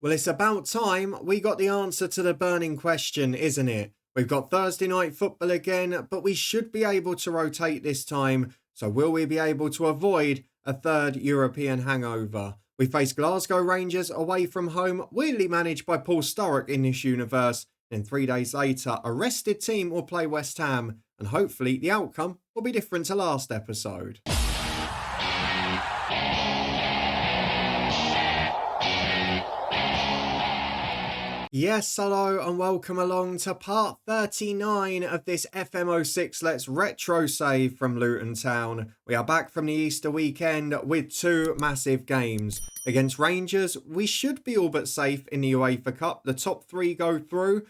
Well, it's about time we got the answer to the burning question, isn't it? We've got Thursday night football again, but we should be able to rotate this time. So, will we be able to avoid a third European hangover? We face Glasgow Rangers away from home, weirdly managed by Paul Sturrock in this universe. Then 3 days later, a rested team will play West Ham, and hopefully the outcome will be different to last episode. Yes, hello and welcome along to part 39 of this FM06 Let's Retro Save from Luton Town. We are back from the Easter weekend with two massive games. Against Rangers, we should be all but safe in the UEFA Cup. The top three go through.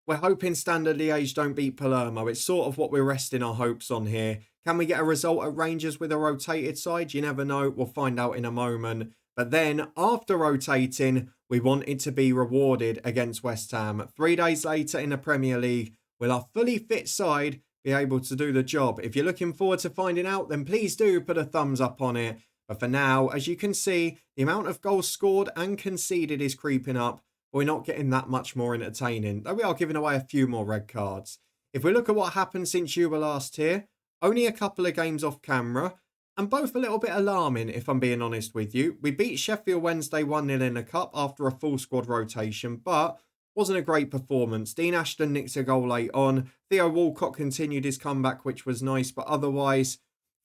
We're hoping Standard Liège don't beat Palermo. It's sort of what we're resting our hopes on here. Can we get a result at Rangers with a rotated side? You never know. We'll find out in a moment. But then, after rotating, we want it to be rewarded against West Ham. 3 days later in the Premier League, will our fully fit side be able to do the job? If you're looking forward to finding out, then please do put a thumbs up on it. But for now, as you can see, the amount of goals scored and conceded is creeping up. We're not getting that much more entertaining, though we are giving away a few more red cards. If we look at what happened since you were last here, only a couple of games off camera, and both a little bit alarming, if I'm being honest with you. We beat Sheffield Wednesday 1-0 in the Cup after a full squad rotation, but wasn't a great performance. Dean Ashton nicked a goal late on. Theo Walcott continued his comeback, which was nice, but otherwise,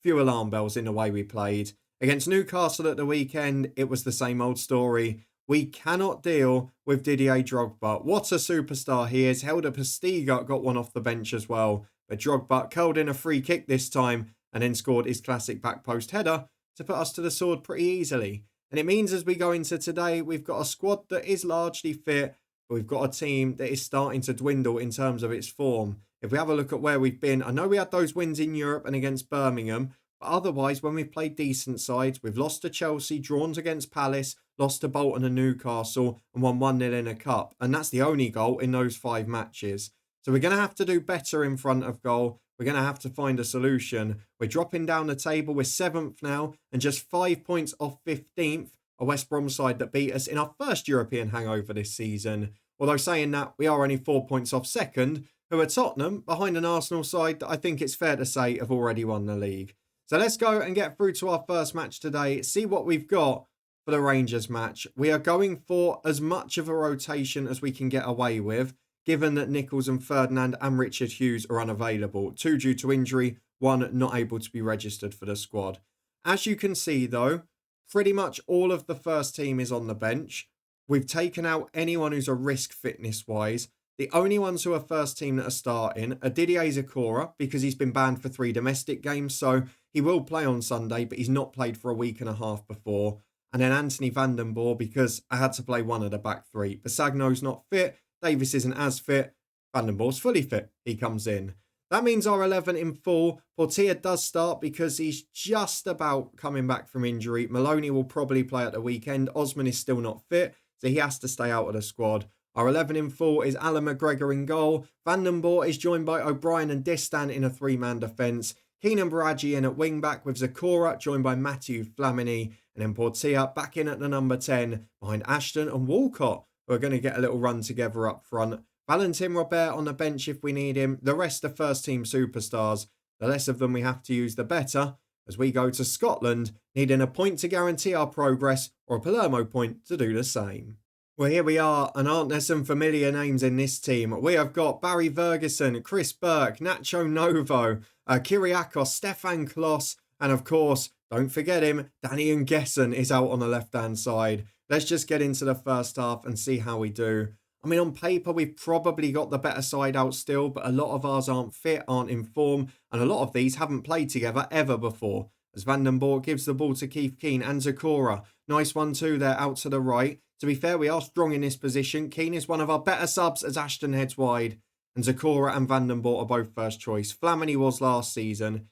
few alarm bells in the way we played. Against Newcastle at the weekend, it was the same old story. We cannot deal with Didier Drogba. What a superstar he is. Helder Postiga got one off the bench as well, but Drogba curled in a free kick this time, and then scored his classic back post header to put us to the sword pretty easily. And it means as we go into today, we've got a squad that is largely fit, but we've got a team that is starting to dwindle in terms of its form. If we have a look at where we've been, I know we had those wins in Europe and against Birmingham, but otherwise, when we've played decent sides, we've lost to Chelsea, drawn against Palace, lost to Bolton and Newcastle, and won 1-0 in a cup. And that's the only goal in those 5 matches. So we're going to have to do better in front of goal. We're going to have to find a solution. We're dropping down the table. We're 7th now and just 5 points off 15th, a West Brom side that beat us in our first European hangover this season. Although saying that, we are only 4 points off 2nd, who are Tottenham, behind an Arsenal side that I think it's fair to say have already won the league. So let's go and get through to our first match today, see what we've got for the Rangers match. We are going for as much of a rotation as we can get away with, given that Nichols and Ferdinand and Richard Hughes are unavailable. 2 due to injury, 1 not able to be registered for the squad. As you can see though, pretty much all of the first team is on the bench. We've taken out anyone who's a risk fitness-wise. The only ones who are first team that are starting are Didier Zakora, because he's been banned for 3 domestic games, so he will play on Sunday, but he's not played for a week and a half before. And then Anthony van den Boer, because I had to play one of the back 3. Basagno's not fit. Davis isn't as fit. Van den Boer's fully fit. He comes in. That means our 11 in full. Portilla does start because he's just about coming back from injury. Maloney will probably play at the weekend. Osman is still not fit, so he has to stay out of the squad. Our 11 in full is Alan McGregor in goal. Van den Boer is joined by O'Brien and Distan in a 3-man defence. Keenan Baraji in at wing-back with Zakora, joined by Matthew Flamini. And then Portilla back in at the number 10, behind Ashton and Walcott, who are going to get a little run together up front. Valentin Robert on the bench if we need him. The rest are first-team superstars. The less of them we have to use, the better, as we go to Scotland, needing a point to guarantee our progress, or a Palermo point to do the same. Well, here we are, and aren't there some familiar names in this team? We have got Barry Ferguson, Chris Burke, Nacho Novo, Kyriakos, Stefan Klos, and of course, don't forget him, Danny Nguessen is out on the left-hand side. Let's just get into the first half and see how we do. I mean, on paper, we've probably got the better side out still, but a lot of ours aren't fit, aren't in form, and a lot of these haven't played together ever before. As Van den Boer gives the ball to Keith Keane and Zakora. Nice one too there out to the right. To be fair, we are strong in this position. Keane is one of our better subs as Ashton heads wide. And Zakora and Van den Boer are both first choice. Flamini was last season.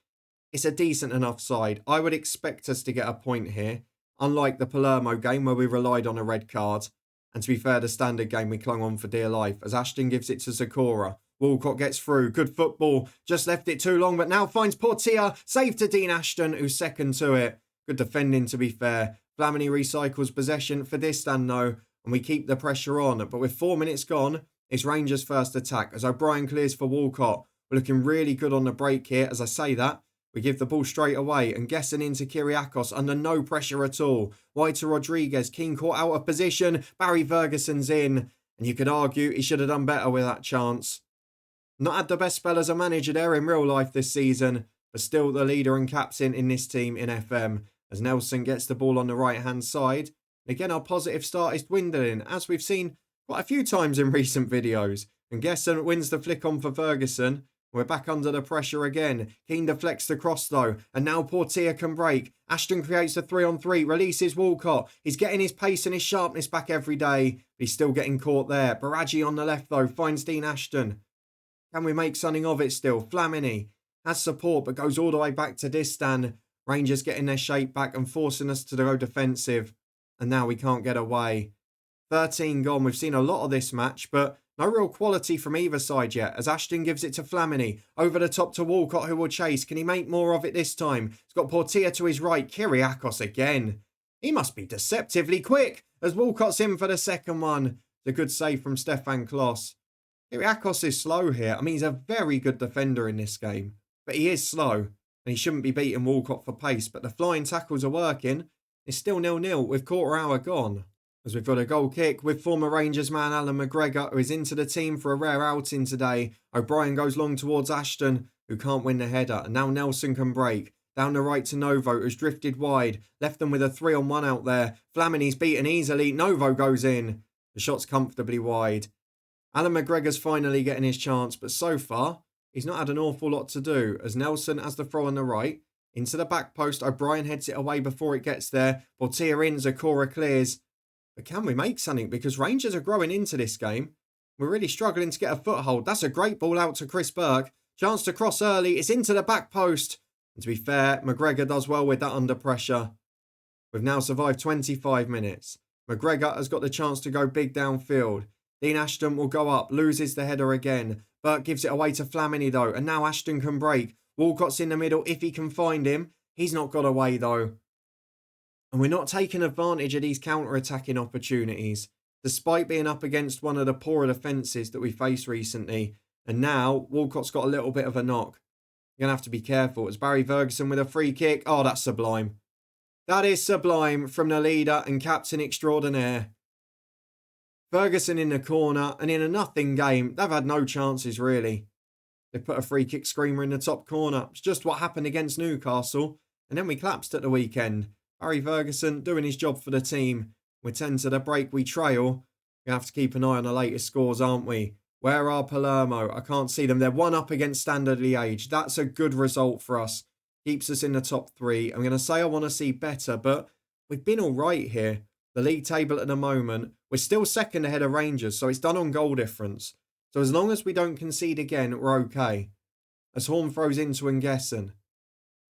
It's a decent enough side. I would expect us to get a point here. Unlike the Palermo game where we relied on a red card. And to be fair, the standard game we clung on for dear life as Ashton gives it to Zakora. Walcott gets through. Good football. Just left it too long, but now finds Portilla. Save to Dean Ashton, who's second to it. Good defending, to be fair. Flamini recycles possession for Distan, though. and we keep the pressure on. But with 4 minutes gone, it's Rangers' first attack as O'Brien clears for Walcott. We're looking really good on the break here. As I say that, we give the ball straight away and Gesson into Kyriakos under no pressure at all. Wide to Rodriguez, Keane caught out of position. Barry Ferguson's in, and you could argue he should have done better with that chance. Not had the best spell as a manager there in real life this season, but still the leader and captain in this team in FM, as Nelson gets the ball on the right-hand side. Again, our positive start is dwindling, as we've seen quite a few times in recent videos. And Gesson wins the flick on for Ferguson. We're back under the pressure again. Keane deflects the cross though, and now Portier can break. Ashton creates a 3-on-3, releases Walcott. He's getting his pace and his sharpness back every day, but he's still getting caught there. Baraggi on the left though, finds Dean Ashton. Can we make something of it still? Flamini has support, but goes all the way back to Distan. Rangers getting their shape back and forcing us to go defensive. And now we can't get away. 13 gone. We've seen a lot of this match, but no real quality from either side yet, as Ashton gives it to Flamini. Over the top to Walcott, who will chase. Can he make more of it this time? He's got Portier to his right. Kyriakos again. He must be deceptively quick, as Walcott's in for the second one. It's a good save from Stefan Klos. Kyriakos is slow here. I mean, he's a very good defender in this game, but he is slow, and he shouldn't be beating Walcott for pace. But the flying tackles are working. It's still 0-0 with quarter hour gone. As we've got a goal kick with former Rangers man Alan McGregor, who is into the team for a rare outing today. O'Brien goes long towards Ashton, who can't win the header. And now Nelson can break. Down the right to Novo, who's drifted wide. Left them with a 3-on-1 out there. Flamini's beaten easily. Novo goes in. The shot's comfortably wide. Alan McGregor's finally getting his chance, but so far, he's not had an awful lot to do, as Nelson has the throw on the right. Into the back post, O'Brien heads it away before it gets there. Portier in, Zakora clears. But can we make something? Because Rangers are growing into this game. We're really struggling to get a foothold. That's a great ball out to Chris Burke. Chance to cross early. It's into the back post. And to be fair, McGregor does well with that under pressure. We've now survived 25 minutes. McGregor has got the chance to go big downfield. Dean Ashton will go up, loses the header again. Burke gives it away to Flamini though, and now Ashton can break. Walcott's in the middle if he can find him. He's not got away though. And we're not taking advantage of these counter-attacking opportunities, despite being up against one of the poorer defences that we faced recently. And now Walcott's got a little bit of a knock. You're going to have to be careful. It's Barry Ferguson with a free kick. Oh, that's sublime. That is sublime from the leader and captain extraordinaire. Ferguson in the corner, and in a nothing game, they've had no chances really. They put a free kick screamer in the top corner. It's just what happened against Newcastle, and then we collapsed at the weekend. Barry Ferguson doing his job for the team. We're 10 to the break, we trail. We have to keep an eye on the latest scores, aren't we? Where are Palermo? I can't see them. They're 1 up against Standard Liège. That's a good result for us. Keeps us in the top 3. I'm going to say I want to see better, but we've been all right here. The league table at the moment, we're still second ahead of Rangers, so it's done on goal difference. So as long as we don't concede again, we're okay. As Horn throws into Ngesson.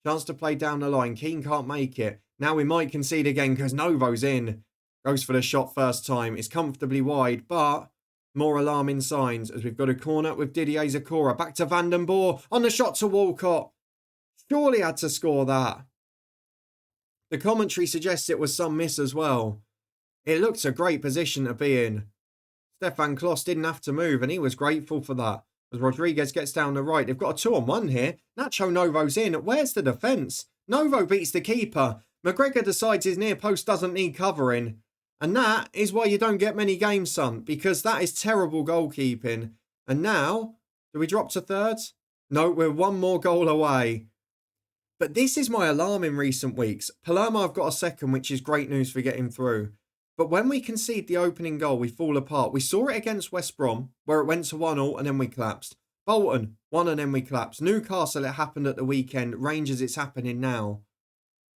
Chance to play down the line. Keane can't make it. Now we might concede again because Novo's in. Goes for the shot first time. It's comfortably wide, but more alarming signs as we've got a corner with Didier Zakora. Back to Van den Boer on the shot to Walcott. Surely had to score that. The commentary suggests it was some miss as well. It looked a great position to be in. Stefan Klos didn't have to move and he was grateful for that. As Rodriguez gets down the right, they've got a 2-on-1 here. Nacho Novo's in. Where's the defence? Novo beats the keeper. McGregor decides his near post doesn't need covering. And that is why you don't get many games, son, because that is terrible goalkeeping. And now, do we drop to thirds? No, we're 1 more goal away. But this is my alarm in recent weeks. Palermo have got a second, which is great news for getting through. But when we concede the opening goal, we fall apart. We saw it against West Brom, where it went to 1-0 and then we collapsed. Bolton, 1 and then we collapsed. Newcastle, it happened at the weekend. Rangers, it's happening now.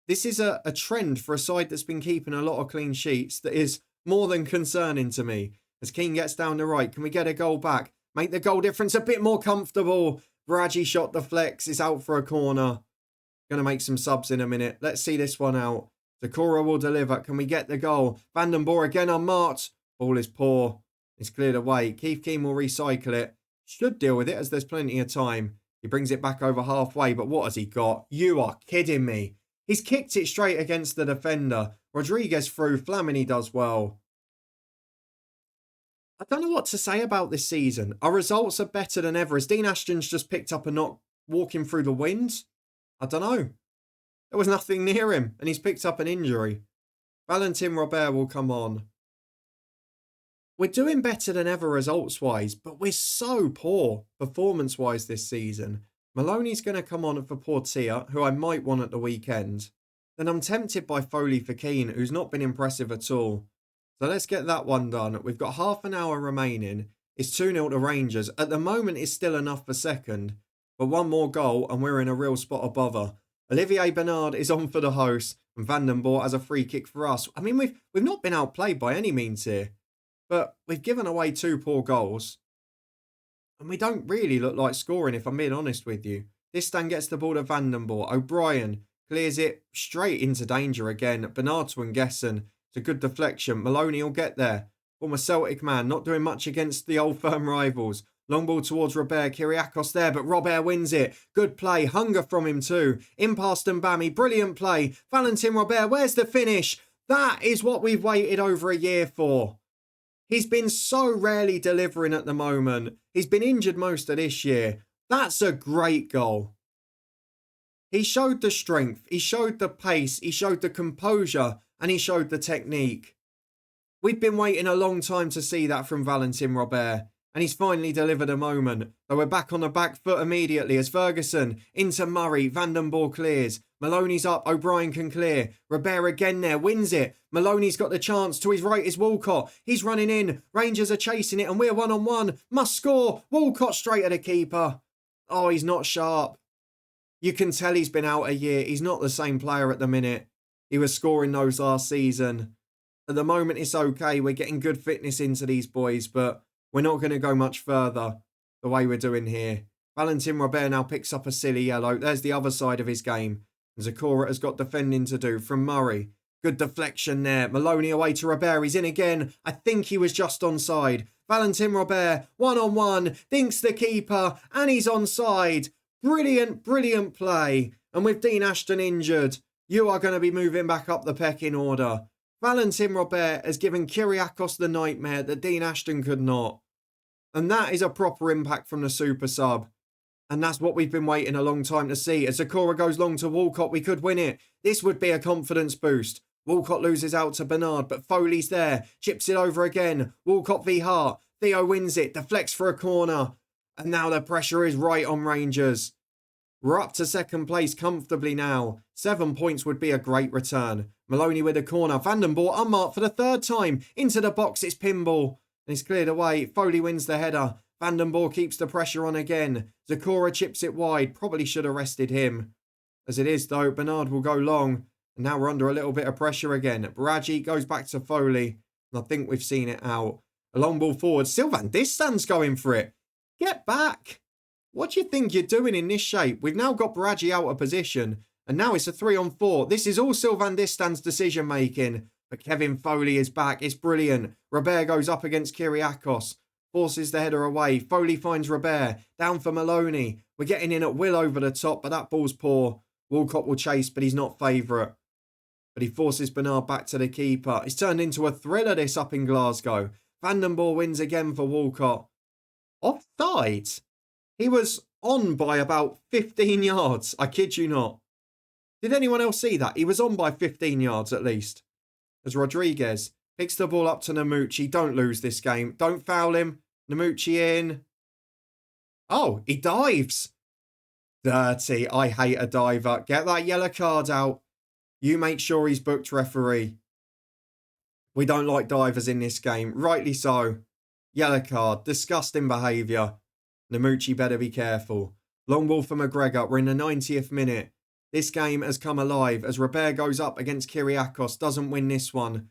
This is a trend for a side that's been keeping a lot of clean sheets that is more than concerning to me. As Keane gets down the right, can we get a goal back? Make the goal difference a bit more comfortable. Baraggi shot deflects. It's out for a corner. Going to make some subs in a minute. Let's see this one out. Zakora will deliver. Can we get the goal? Van den Boer again unmarked. Ball is poor. It's cleared away. Keith Keane will recycle it. Should deal with it as there's plenty of time. He brings it back over halfway, but what has he got? You are kidding me. He's kicked it straight against the defender. Rodriguez through. Flamini does well. I don't know what to say about this season. Our results are better than ever. As Dean Ashton's just picked up a knock walking through the wind? I don't know. There was nothing near him, and he's picked up an injury. Valentin Robert will come on. We're doing better than ever results-wise, but we're so poor performance-wise this season. Maloney's going to come on for Portia, who I might want at the weekend. Then I'm tempted by Foley for Keane, who's not been impressive at all. So let's get that one done. We've got half an hour remaining. It's 2-0 to Rangers. At the moment, it's still enough for second. But one more goal and we're in a real spot of bother. Olivier Bernard is on for the host and Van den Boer has a free kick for us. I mean, we've not been outplayed by any means here. But we've given away 2 poor goals. And we don't really look like scoring, if I'm being honest with you. Distan gets the ball to Van den Boer. O'Brien clears it straight into danger again. Bernard to Ngessen. It's a good deflection. Maloney will get there. Former Celtic man, not doing much against the old firm rivals. Long ball towards Robert. Kyriakos there, but Robert wins it. Good play. Hunger from him too. In past Mbami. Brilliant play. Valentin Robert, where's the finish? That is what we've waited over a year for. He's been so rarely delivering at the moment. He's been injured most of this year. That's a great goal. He showed the strength. He showed the pace. He showed the composure. And he showed the technique. We've been waiting a long time to see that from Valentin Robert. And he's finally delivered a moment. But we're back on the back foot immediately as Ferguson into Murray. Van den Boer clears. Maloney's up. O'Brien can clear. Robert again there. Wins it. Maloney's got the chance. To his right is Walcott. He's running in. Rangers are chasing it and we're 1-on-1. Must score. Walcott straight at the keeper. Oh, he's not sharp. You can tell he's been out a year. He's not the same player at the minute. He was scoring those last season. At the moment, it's okay. We're getting good fitness into these boys, but we're not going to go much further the way we're doing here. Valentin Robert now picks up a silly yellow. There's the other side of his game. Zakora has got defending to do from Murray. Good deflection there. Maloney away to Robert. He's in again. I think he was just onside. Valentin Robert, 1-on-1, dinks the keeper, and he's onside. Brilliant, brilliant play. And with Dean Ashton injured, you are going to be moving back up the pecking order. Valentin Robert has given Kyriakos the nightmare that Dean Ashton could not. And that is a proper impact from the super sub. And that's what we've been waiting a long time to see. As Zakora goes long to Walcott, we could win it. This would be a confidence boost. Walcott loses out to Bernard, but Foley's there. Chips it over again. Walcott v Hart. Theo wins it. Deflects for a corner. And now the pressure is right on Rangers. We're up to second place comfortably now. 7 points would be a great return. Maloney with a corner. Van den Boer unmarked for the 3rd time. Into the box, it's pinball. And it's cleared away. Foley wins the header. Van den Boer keeps the pressure on again. Zakora chips it wide. Probably should have rested him. As it is though, Bernard will go long. And now we're under a little bit of pressure again. Baraji goes back to Foley. And I think we've seen it out. A long ball forward. Sylvain Distan's going for it. Get back. What do you think you're doing in this shape? We've now got Baraji out of position. And now it's a 3-on-4. This is all Sylvain Distan's decision making. But Kevin Foley is back. It's brilliant. Robert goes up against Kyriakos. Forces the header away. Foley finds Robert. Down for Maloney. We're getting in at will over the top, but that ball's poor. Walcott will chase, but he's not favourite. But he forces Bernard back to the keeper. It's turned into a thriller, this up in Glasgow. Van den Boer wins again for Walcott. Offside? He was on by about 15 yards. I kid you not. Did anyone else see that? He was on by 15 yards at least. As Rodriguez picks the ball up to Namucci. Don't lose this game. Don't foul him. Namucci in. Oh, he dives. Dirty. I hate a diver. Get that yellow card out. You make sure he's booked, referee. We don't like divers in this game. Rightly so. Yellow card. Disgusting behaviour. Namucci better be careful. Long ball for McGregor. We're in the 90th minute. This game has come alive as Robert goes up against Kyriakos. Doesn't win this one.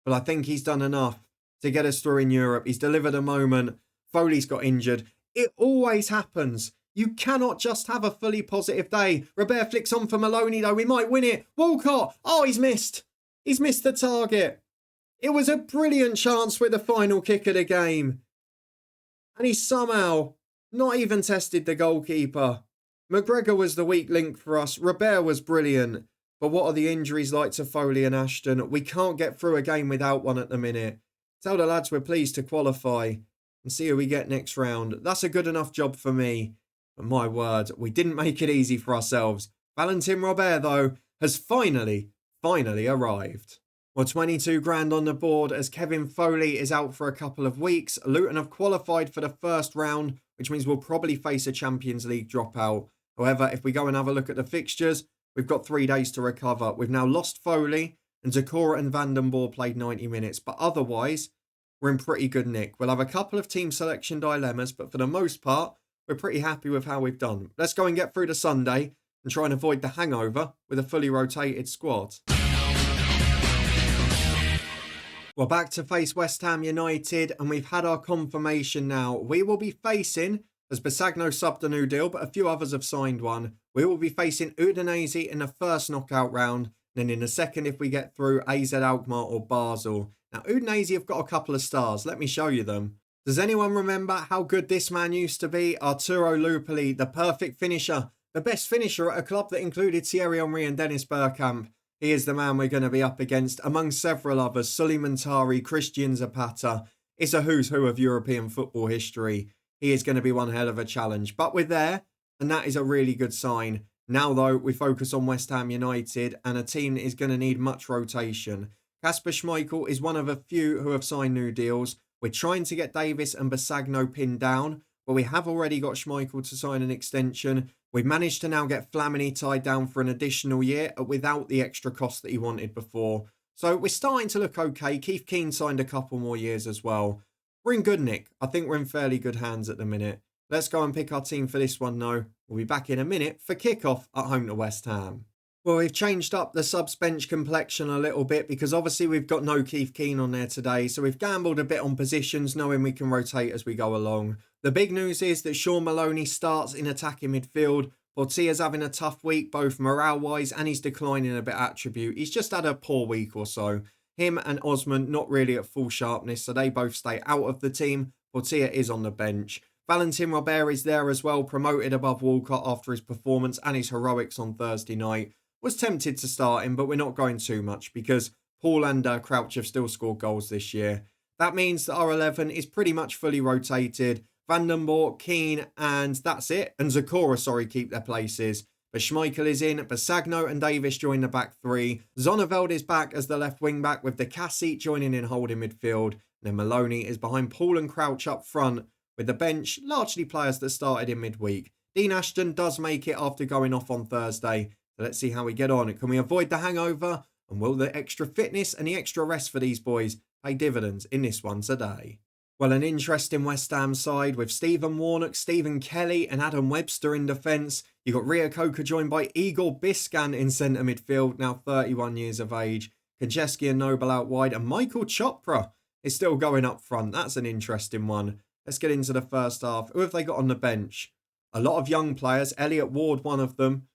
But I think he's done enough to get us through in Europe. He's delivered a moment. Foley's got injured. It always happens. You cannot just have a fully positive day. Robert flicks on for Maloney though. We might win it. Walcott. Oh, he's missed. He's missed the target. It was a brilliant chance with the final kick of the game. And he somehow not even tested the goalkeeper. McGregor was the weak link for us. Robert was brilliant. But what are the injuries like to Foley and Ashton? We can't get through a game without one at the minute. Tell the lads we're pleased to qualify and see who we get next round. That's a good enough job for me. But my word, we didn't make it easy for ourselves. Valentin Robert, though, has finally arrived. Well, 22 grand on the board as Kevin Foley is out for a couple of weeks. Luton have qualified for the first round, which means we'll probably face a Champions League dropout. However, if we go and have a look at the fixtures, we've got 3 days to recover. We've now lost Foley, and Zakora and Vandenborg played 90 minutes. But otherwise, we're in pretty good nick. We'll have a couple of team selection dilemmas, but for the most part, we're pretty happy with how we've done. Let's go and get through the Sunday and try and avoid the hangover with a fully rotated squad. We're back to face West Ham United, and we've had our confirmation now. We will be facing, as Basagno subbed a new deal, but a few others have signed one. We will be facing Udinese in the first knockout round, and then in the second, if we get through, AZ Alkmaar or Basel. Now, Udinese have got a couple of stars. Let me show you them. Does anyone remember how good this man used to be? Arturo Lupoli, the perfect finisher. The best finisher at a club that included Thierry Henry and Dennis Bergkamp. He is the man we're going to be up against, among several others. Suleiman Tari, Christian Zapata. It's a who's who of European football history. He is going to be one hell of a challenge. But we're there, and that is a really good sign. Now, though, we focus on West Ham United, and a team that is going to need much rotation. Kasper Schmeichel is one of a few who have signed new deals. We're trying to get Davis and Basagno pinned down, but we have already got Schmeichel to sign an extension. We've managed to now get Flamini tied down for an additional year without the extra cost that he wanted before. So we're starting to look okay. Keith Keane signed a couple more years as well. We're in good nick. I think we're in fairly good hands at the minute. Let's go and pick our team for this one though. We'll be back in a minute for kickoff at home to West Ham. Well, we've changed up the subs bench complexion a little bit because obviously we've got no Keith Keane on there today. So we've gambled a bit on positions, knowing we can rotate as we go along. The big news is that Sean Maloney starts in attacking midfield. Portia's having a tough week, both morale-wise, and he's declining a bit attribute. He's just had a poor week or so. Him and Osman not really at full sharpness, so they both stay out of the team. Portia is on the bench. Valentin Robert is there as well, promoted above Walcott after his performance and his heroics on Thursday night. Was tempted to start him, but we're not going too much because Paul and Crouch have still scored goals this year. That means that our 11 is pretty much fully rotated. Vandenborg, Keane, and that's it. And Zakora, keep their places. But Schmeichel is in, Basagno and Davis join the back three. Zonneveld is back as the left wing back with the Cassie joining in holding midfield. And then Maloney is behind Paul and Crouch up front with the bench, largely players that started in midweek. Dean Ashton does make it after going off on Thursday. So let's see how we get on. Can we avoid the hangover? And will the extra fitness and the extra rest for these boys pay dividends in this one today? Well, an interesting West Ham side with Stephen Warnock, Stephen Kelly and Adam Webster in defence. You've got Rio Coca joined by Igor Biscan in centre midfield, now 31 years of age. Konchesky and Noble out wide, and Michael Chopra is still going up front. That's an interesting one. Let's get into the first half. Who have they got on the bench? A lot of young players. Elliot Ward, one of them.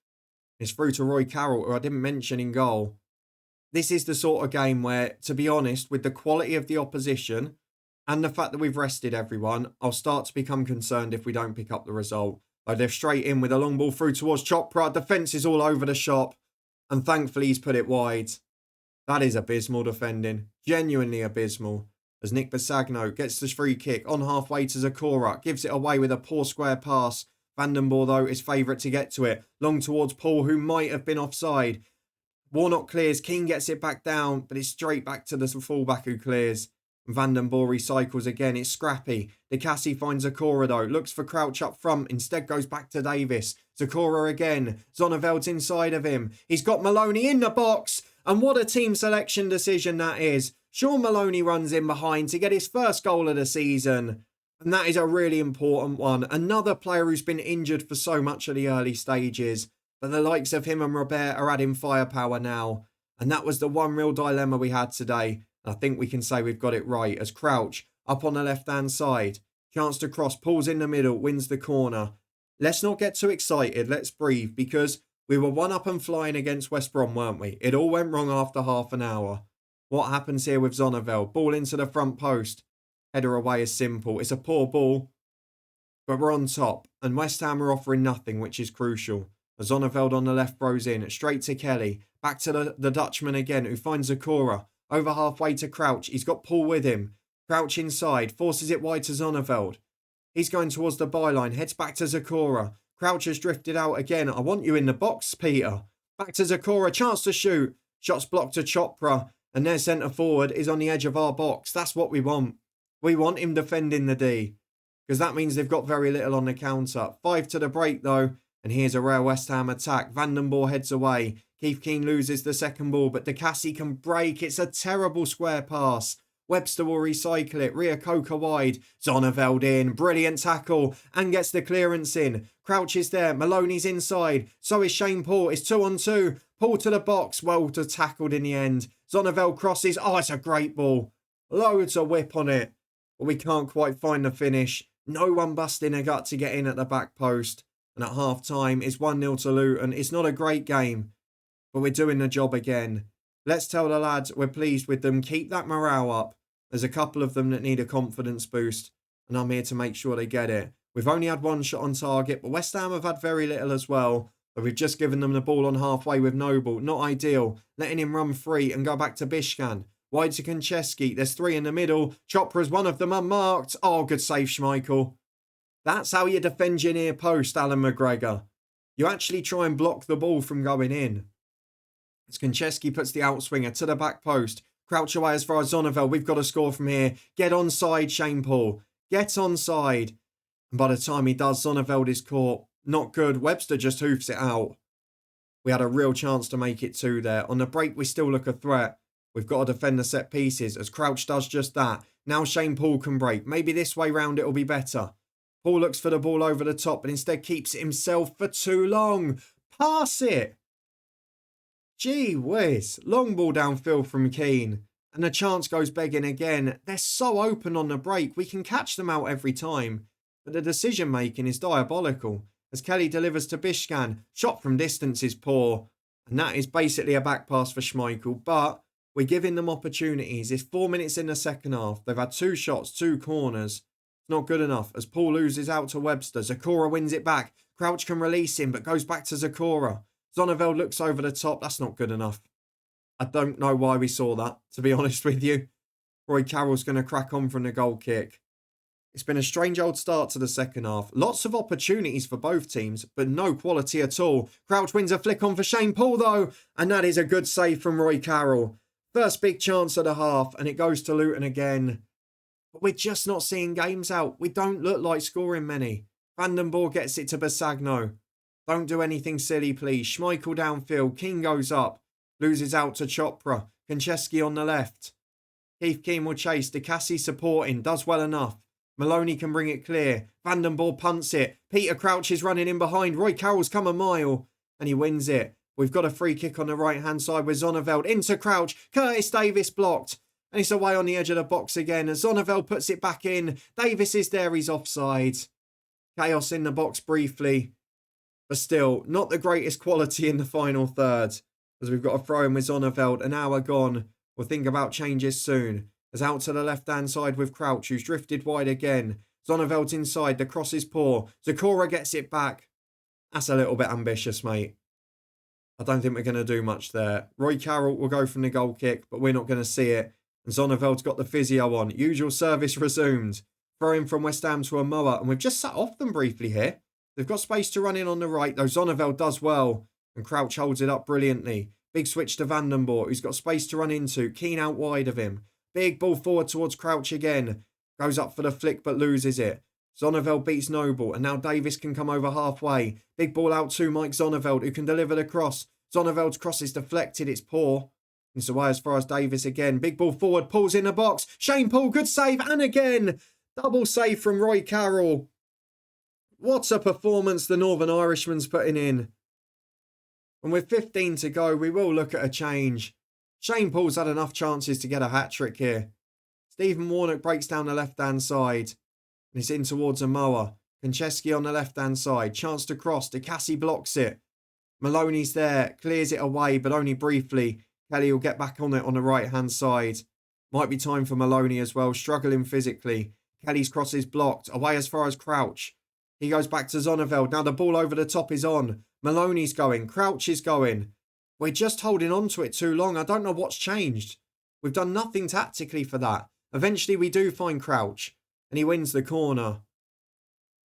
It's through to Roy Carroll, who I didn't mention in goal. This is the sort of game where, to be honest, with the quality of the opposition and the fact that we've rested everyone, I'll start to become concerned if we don't pick up the result. They're straight in with a long ball through towards Chopra. Defence is all over the shop. And thankfully he's put it wide. That is abysmal defending. Genuinely abysmal. As Nick Basagno gets the free kick on halfway to Zakora. Gives it away with a poor square pass. Vandenborg, though, is favourite to get to it. Long towards Paul, who might have been offside. Warnock clears. Keane gets it back down, but it's straight back to the fullback who clears. Vandenborg recycles again. It's scrappy. Cassie finds Zakora, though. Looks for Crouch up front. Instead goes back to Davis. Zakora again. Zonneveld's inside of him. He's got Maloney in the box. And what a team selection decision that is. Sean Maloney runs in behind to get his first goal of the season. And that is a really important one. Another player who's been injured for so much of the early stages. But the likes of him and Robert are adding firepower now. And that was the one real dilemma we had today. And I think we can say we've got it right. As Crouch up on the left-hand side. Chance to cross. Pulls in the middle. Wins the corner. Let's not get too excited. Let's breathe. Because we were one up and flying against West Brom, weren't we? It all went wrong after half an hour. What happens here with Zonneveld? Ball into the front post. Header away is simple. It's a poor ball, but we're on top. And West Ham are offering nothing, which is crucial. Zonneveld on the left throws in. Straight to Kelly. Back to the Dutchman again, who finds Zakora. Over halfway to Crouch. He's got Paul with him. Crouch inside, forces it wide to Zonneveld. He's going towards the byline, heads back to Zakora. Crouch has drifted out again. I want you in the box, Peter. Back to Zakora, chance to shoot. Shots blocked to Chopra, and their centre forward is on the edge of our box. That's what we want. We want him defending the D, because that means they've got very little on the counter. 5 to the break though, and here's a rare West Ham attack. Vandenborg heads away. Keith Keane loses the second ball, but DeCassi can break. It's a terrible square pass. Webster will recycle it. Ria Coca wide. Zonneveld in. Brilliant tackle. And gets the clearance in. Crouch is there. Maloney's inside. So is Shane Paul. It's 2-on-2. Paul to the box. Well tackled in the end. Zonneveld crosses. Oh, it's a great ball. Loads of whip on it. But we can't quite find the finish. No one busting a gut to get in at the back post. And at half time, it's 1-0 to Luton. It's not a great game, but we're doing the job again. Let's tell the lads we're pleased with them. Keep that morale up. There's a couple of them that need a confidence boost, and I'm here to make sure they get it. We've only had one shot on target, but West Ham have had very little as well. But we've just given them the ball on halfway with Noble. Not ideal. Letting him run free and go back to Bishkan. Wide to Konchesky. There's 3 in the middle. Chopra's one of them unmarked. Oh, good save, Schmeichel. That's how you defend your near post, Alan McGregor. You actually try and block the ball from going in. As Konchesky puts the outswinger to the back post. Crouch away as far as Zonneveld. We've got to score from here. Get onside, Shane Paul. Get onside. And by the time he does, Zonneveld is caught. Not good. Webster just hoofs it out. We had a real chance to make it 2 there. On the break, we still look a threat. We've got to defend the set pieces as Crouch does just that. Now Shane Paul can break. Maybe this way round it'll be better. Paul looks for the ball over the top, but instead keeps it himself for too long. Pass it. Gee whiz. Long ball downfield from Keane. And the chance goes begging again. They're so open on the break. We can catch them out every time. But the decision making is diabolical. As Kelly delivers to Bishkan. Shot from distance is poor. And that is basically a back pass for Schmeichel. But we're giving them opportunities. It's 4 minutes in the second half. They've had 2 shots, 2 corners. Not good enough as Paul loses out to Webster. Zakora wins it back. Crouch can release him but goes back to Zakora. Zonneveld looks over the top. That's not good enough. I don't know why we saw that, to be honest with you. Roy Carroll's going to crack on from the goal kick. It's been a strange old start to the second half. Lots of opportunities for both teams, but no quality at all. Crouch wins a flick on for Shane Paul though, and that is a good save from Roy Carroll. First big chance of the half, and it goes to Luton again. But we're just not seeing games out. We don't look like scoring many. Vandenborg gets it to Basagno. Don't do anything silly, please. Schmeichel downfield. Keane goes up. Loses out to Chopra. Konchesky on the left. Keith Keane will chase. DeCassi supporting. Does well enough. Maloney can bring it clear. Vandenborg punts it. Peter Crouch is running in behind. Roy Carroll's come a mile. And he wins it. We've got a free kick on the right-hand side with Zonneveld. Into Crouch. Curtis Davis blocked. And it's away on the edge of the box again. As Zonneveld puts it back in. Davis is there. He's offside. Chaos in the box briefly. But still, not the greatest quality in the final third. As we've got a throw in with Zonneveld. An hour gone. We'll think about changes soon. As out to the left-hand side with Crouch, who's drifted wide again. Zonneveld's inside. The cross is poor. Zakora gets it back. That's a little bit ambitious, mate. I don't think we're going to do much there. Roy Carroll will go from the goal kick, but we're not going to see it. And Zonneveld's got the physio on. Usual service resumed. Throwing from West Ham to a mower. And we've just sat off them briefly here. They've got space to run in on the right, though. Zonneveld does well. And Crouch holds it up brilliantly. Big switch to Vandenborg, who's got space to run into. Keane out wide of him. Big ball forward towards Crouch again. Goes up for the flick, but loses it. Zonneveld beats Noble. And now Davis can come over halfway. Big ball out to Mike Zonneveld, who can deliver the cross. Zonneveld's cross is deflected. It's poor. It's away as far as Davis again. Big ball forward. Paul's in the box. Shane Paul, good save. And again. Double save from Roy Carroll. What a performance the Northern Irishman's putting in. And with 15 to go, we will look at a change. Shane Paul's had enough chances to get a hat-trick here. Stephen Warnock breaks down the left-hand side. And it's in towards a mower. Konchesky on the left-hand side. Chance to cross. DeCassi blocks it. Maloney's there. Clears it away, but only briefly. Kelly will get back on it on the right-hand side. Might be time for Maloney as well. Struggling physically. Kelly's cross is blocked. Away as far as Crouch. He goes back to Zonneveld. Now the ball over the top is on. Maloney's going. Crouch is going. We're just holding on to it too long. I don't know what's changed. We've done nothing tactically for that. Eventually we do find Crouch and he wins the corner.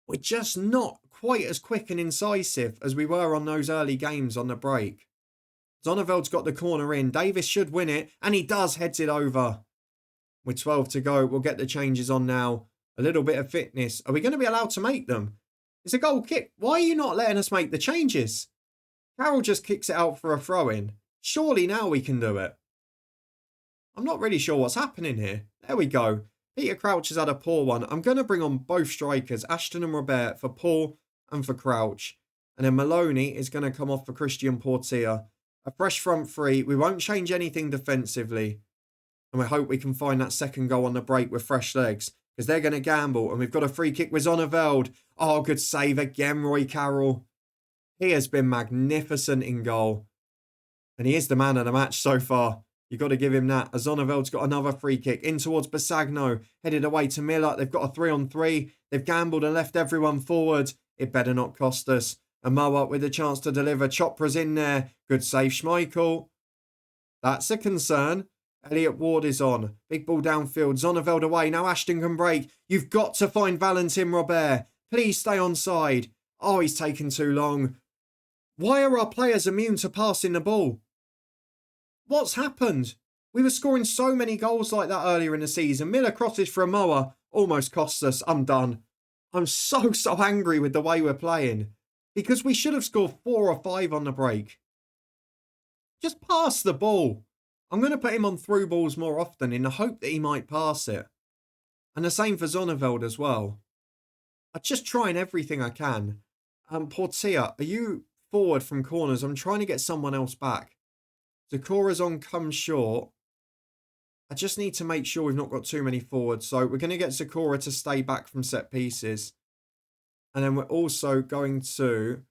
We're just not quite as quick and incisive as we were on those early games on the break. Zonneveld's got the corner in. Davis should win it, and he does, heads it over. With 12 to go, we'll get the changes on now. A little bit of fitness. Are we going to be allowed to make them? It's a goal kick. Why are you not letting us make the changes? Carroll just kicks it out for a throw-in. Surely now we can do it. I'm not really sure what's happening here. There we go. Peter Crouch has had a poor one. I'm going to bring on both strikers, Ashton and Robert, for Paul and for Crouch. And then Maloney is going to come off for Christian Portia. A fresh front three. We won't change anything defensively. And we hope we can find that second goal on the break with fresh legs. Because they're going to gamble. And we've got a free kick with Zonneveld. Oh, good save again, Roy Carroll. He has been magnificent in goal. And he is the man of the match so far. You've got to give him that. Zonneveld's got another free kick in towards Basagno. Headed away to Miller. They've got a 3-on-3. They've gambled and left everyone forward. It better not cost us. Amoa with a chance to deliver. Chopra's in there. Good save, Schmeichel. That's a concern. Elliot Ward is on. Big ball downfield. Zonneveld away. Now Ashton can break. You've got to find Valentin Robert. Please stay on side. Oh, he's taken too long. Why are our players immune to passing the ball? What's happened? We were scoring so many goals like that earlier in the season. Miller crosses for Amoa. Almost costs us. I'm done. I'm so angry with the way we're playing. Because we should have scored 4 or 5 on the break. Just pass the ball. I'm going to put him on through balls more often in the hope that he might pass it. And the same for Zonneveld as well. I'm just trying everything I can. Portia, are you forward from corners? I'm trying to get someone else back. Zakura's on come short. I just need to make sure we've not got too many forwards. So we're going to get Zakura to stay back from set pieces. And then we're also going to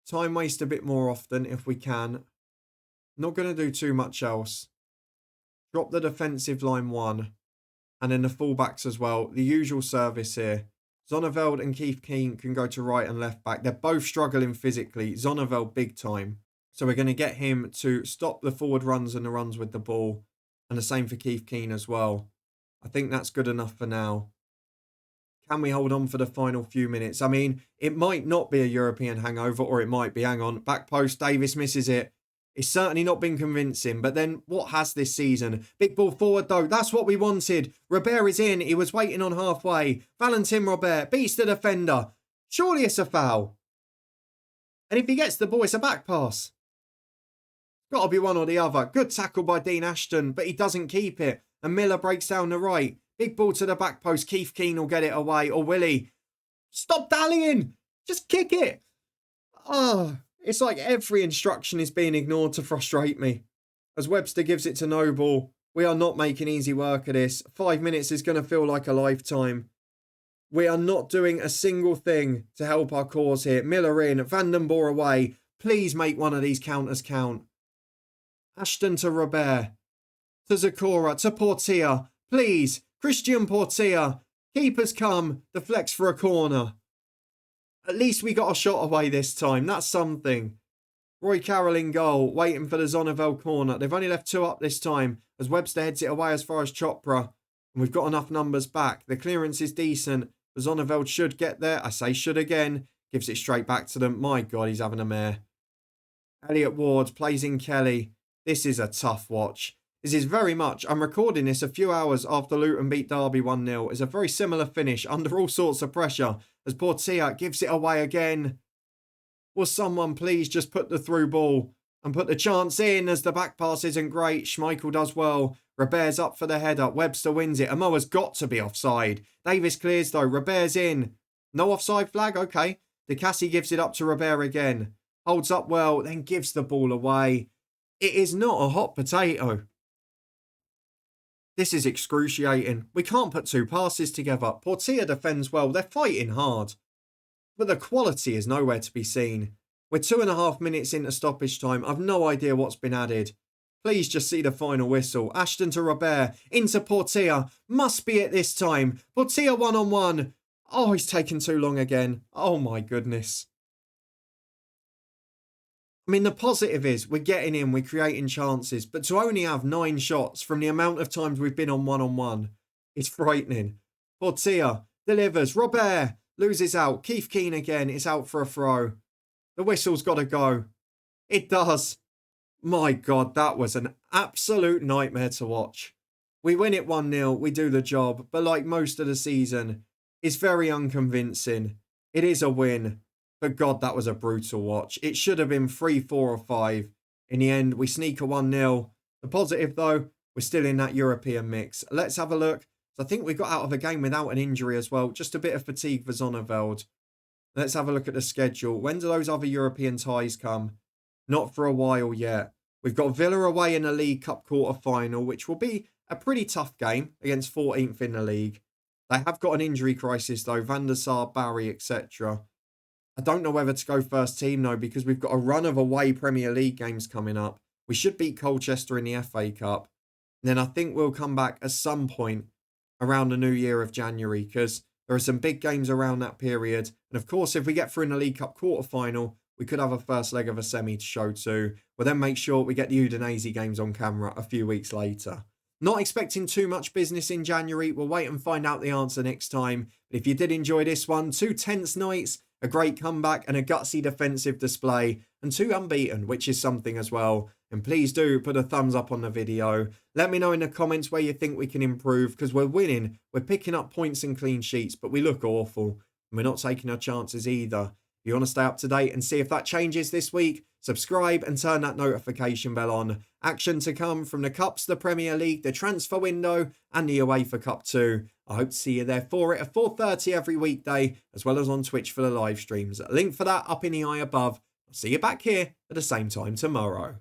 time waste a bit more often if we can. Not going to do too much else. Drop the defensive line 1. And then the fullbacks as well. The usual service here. Zonneveld and Keith Keane can go to right and left back. They're both struggling physically. Zonneveld big time. So we're going to get him to stop the forward runs and the runs with the ball. And the same for Keith Keane as well. I think that's good enough for now. Can we hold on for the final few minutes? I mean, it might not be a European hangover, or it might be. Hang on. Back post, Davis misses it. It's certainly not been convincing. But then what has this season? Big ball forward though. That's what we wanted. Robert is in. He was waiting on halfway. Valentin Robert beats the defender. Surely it's a foul. And if he gets the ball, it's a back pass. Got to be one or the other. Good tackle by Dean Ashton, but he doesn't keep it. And Miller breaks down the right. Big ball to the back post. Keith Keane will get it away. Or will he? Stop dallying. Just kick it. Oh, it's like every instruction is being ignored to frustrate me. As Webster gives it to Noble, we are not making easy work of this. 5 minutes is going to feel like a lifetime. We are not doing a single thing to help our cause here. Miller in. Vandenborre away. Please make one of these counters count. Ashton to Robert. To Zakura. To Portia. Please. Christian Portia. Keeper's come. Deflects for a corner. At least we got a shot away this time. That's something. Roy Carroll in goal. Waiting for the Zonneveld corner. They've only left 2 up this time. As Webster heads it away as far as Chopra. And we've got enough numbers back. The clearance is decent. The Zonneveld should get there. I say should again. Gives it straight back to them. My God, he's having a mare. Elliot Ward plays in Kelly. This is a tough watch. This is very much, I'm recording this a few hours after Luton beat Derby 1-0. It's a very similar finish under all sorts of pressure as Portia gives it away again. Will someone please just put the through ball and put the chance in as the back pass isn't great. Schmeichel does well. Robert's up for the header. Webster wins it. Amoa's got to be offside. Davis clears though. Robert's in. No offside flag? Okay. DeCassi gives it up to Robert again. Holds up well, then gives the ball away. It is not a hot potato. This is excruciating. We can't put 2 passes together. Portia defends well. They're fighting hard. But the quality is nowhere to be seen. We're 2.5 minutes into stoppage time. I've no idea what's been added. Please just see the final whistle. Ashton to Robert. Into Portia. Must be it this time. Portia 1-on-1. Oh, he's taken too long again. Oh my goodness. I mean, the positive is we're getting in, we're creating chances, but to only have 9 shots from the amount of times we've been on 1-on-1 It's frightening. Portia delivers. Robert loses out. Keith Keane again is out for a throw. The whistle's got to go. It does. My God, that was an absolute nightmare to watch. We win it 1-0. We do the job. But like most of the season, it's very unconvincing. It is a win. But God, that was a brutal watch. It should have been 3, 4 or 5. In the end, we sneak a 1-0. The positive, though, we're still in that European mix. Let's have a look. So I think we got out of a game without an injury as well. Just a bit of fatigue for Zonneveld. Let's have a look at the schedule. When do those other European ties come? Not for a while yet. We've got Villa away in the League Cup quarter-final, which will be a pretty tough game against 14th in the league. They have got an injury crisis, though. Van der Sar, Barry, etc. I don't know whether to go first team, though, because we've got a run of away Premier League games coming up. We should beat Colchester in the FA Cup. And then I think we'll come back at some point around the new year of January, because there are some big games around that period. And of course, if we get through in the League Cup quarter-final, we could have a first leg of a semi to show too. We'll then make sure we get the Udinese games on camera a few weeks later. Not expecting too much business in January. We'll wait and find out the answer next time. But if you did enjoy this one, 2 tense nights, a great comeback and a gutsy defensive display, and 2 unbeaten, which is something as well. And please do put a thumbs up on the video. Let me know in the comments where you think we can improve, because we're winning. We're picking up points and clean sheets, but we look awful. And we're not taking our chances either. If you want to stay up to date and see if that changes this week, subscribe and turn that notification bell on. Action to come from the Cups, the Premier League, the transfer window and the UEFA Cup too. I hope to see you there for it at 4:30 every weekday, as well as on Twitch for the live streams. A link for that up in the eye above. I'll see you back here at the same time tomorrow.